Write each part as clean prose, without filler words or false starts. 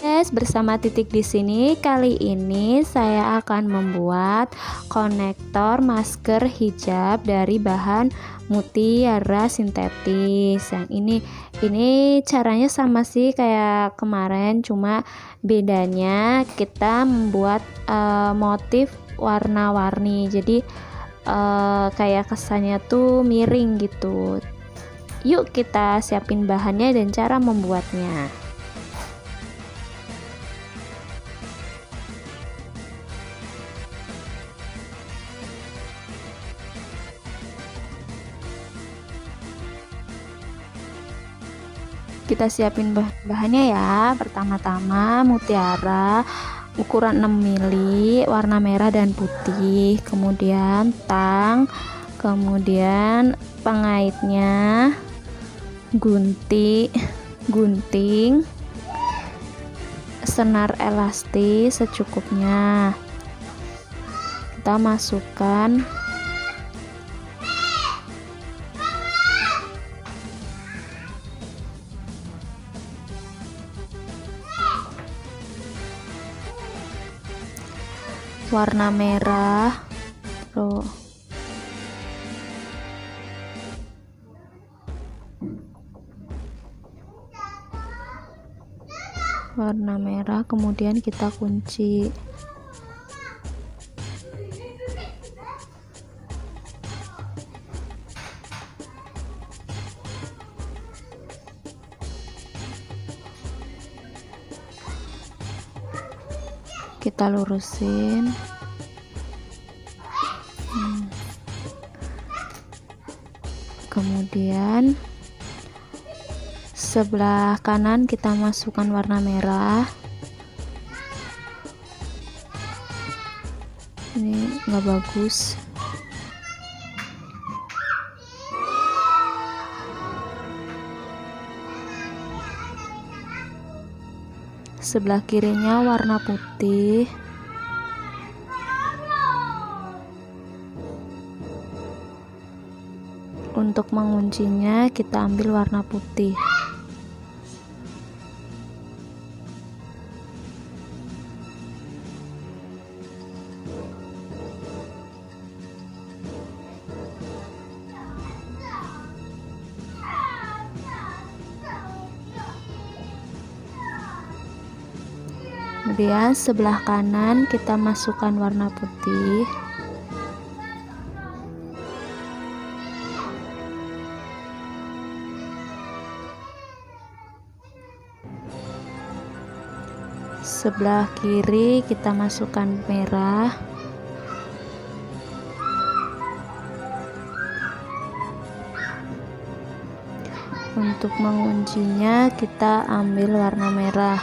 Guys, bersama Titik di sini. Kali ini saya akan membuat konektor masker hijab dari bahan mutiara sintetis. Yang ini caranya sama sih kayak kemarin, cuma bedanya kita membuat motif warna-warni. Jadi kayak kesannya tuh miring gitu. Yuk kita siapin bahannya dan cara membuatnya. Kita siapin bahannya ya. Pertama-tama mutiara ukuran 6 mili, warna merah dan putih, kemudian tang, kemudian pengaitnya, gunting, senar elastis secukupnya. Kita masukkan warna merah, kemudian kita kunci. Kita lurusin. Kemudian sebelah kanan kita masukkan warna merah. Ini nggak bagus. Sebelah kirinya warna putih. Untuk menguncinya kita ambil warna putih. Kemudian sebelah kanan kita masukkan warna putih. Sebelah kiri kita masukkan merah. Untuk menguncinya kita ambil warna merah.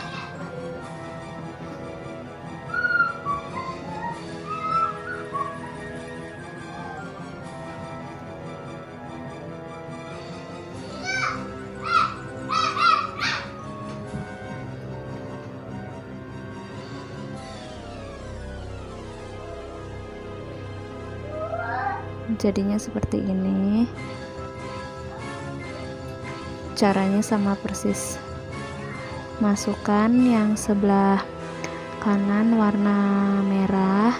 Jadinya seperti ini. Caranya sama persis. Masukkan yang sebelah kanan warna merah.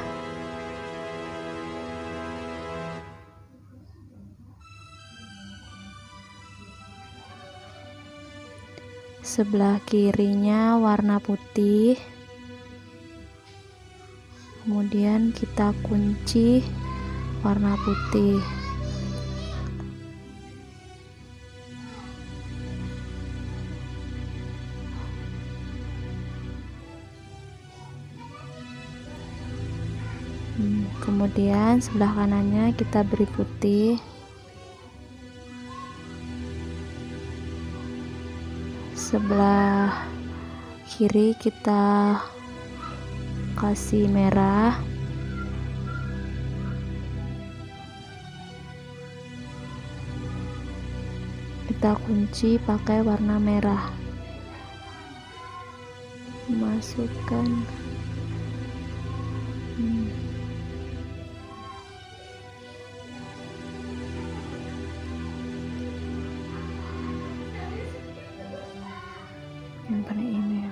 Sebelah kirinya warna putih. Kemudian kita kunci warna putih. Kemudian sebelah kanannya kita beri putih. Sebelah kiri kita kasih merah. Kita kunci pakai warna merah. Masukkan. Yang pada ini.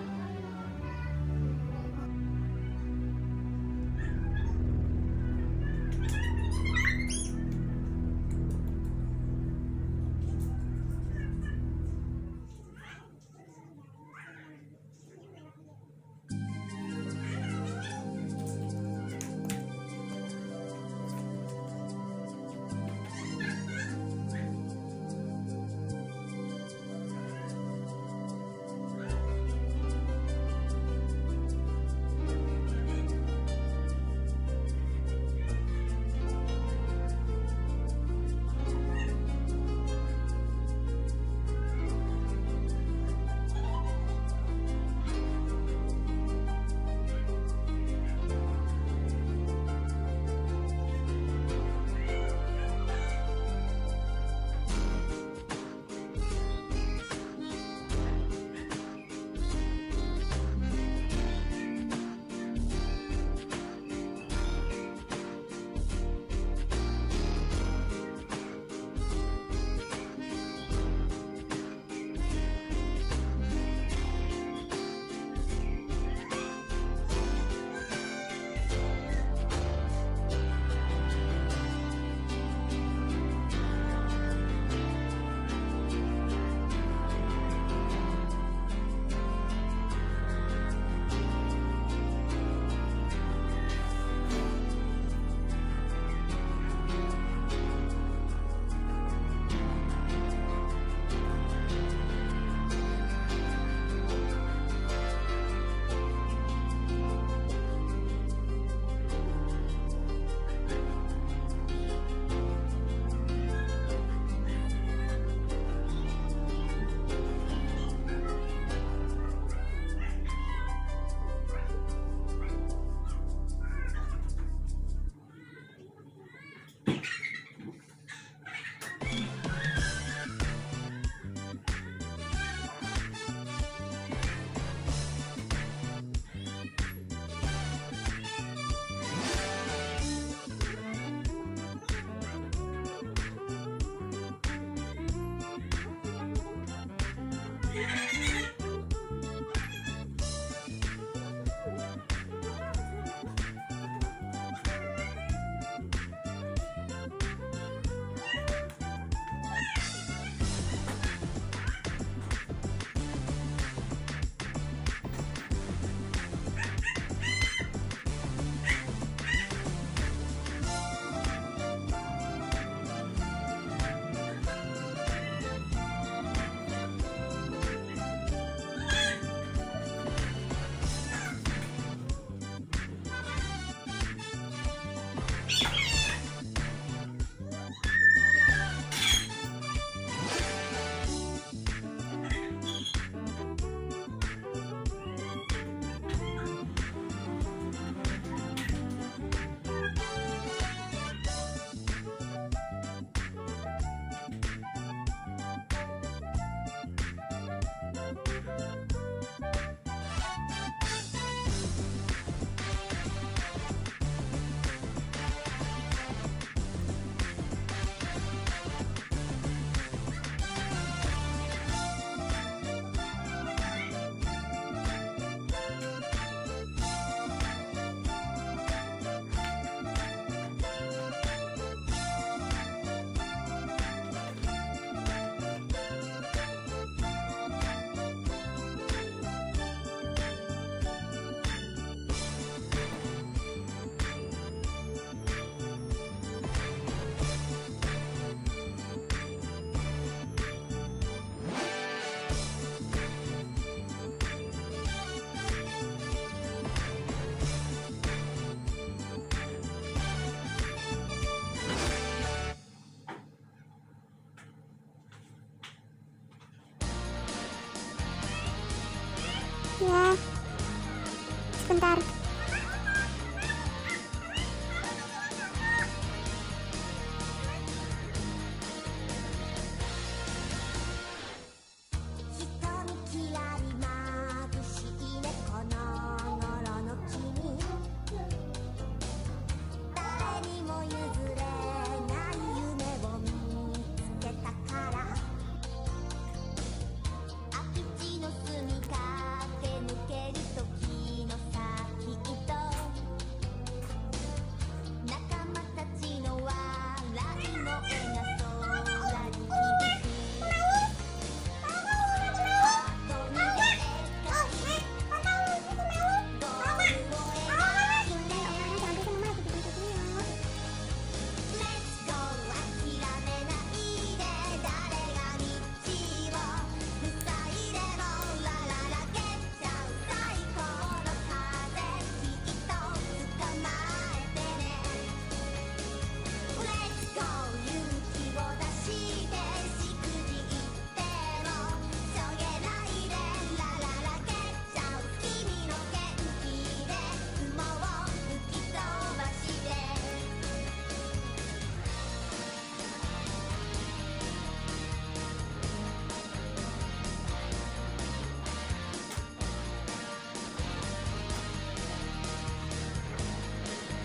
sebentar.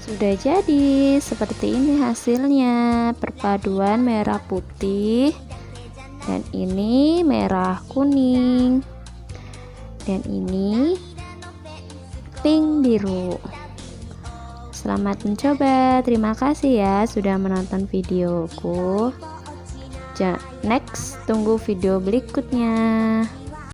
Sudah jadi seperti ini hasilnya, perpaduan merah putih dan ini merah kuning dan ini pink biru. Selamat mencoba, terima kasih ya sudah menonton videoku. Next, tunggu video berikutnya.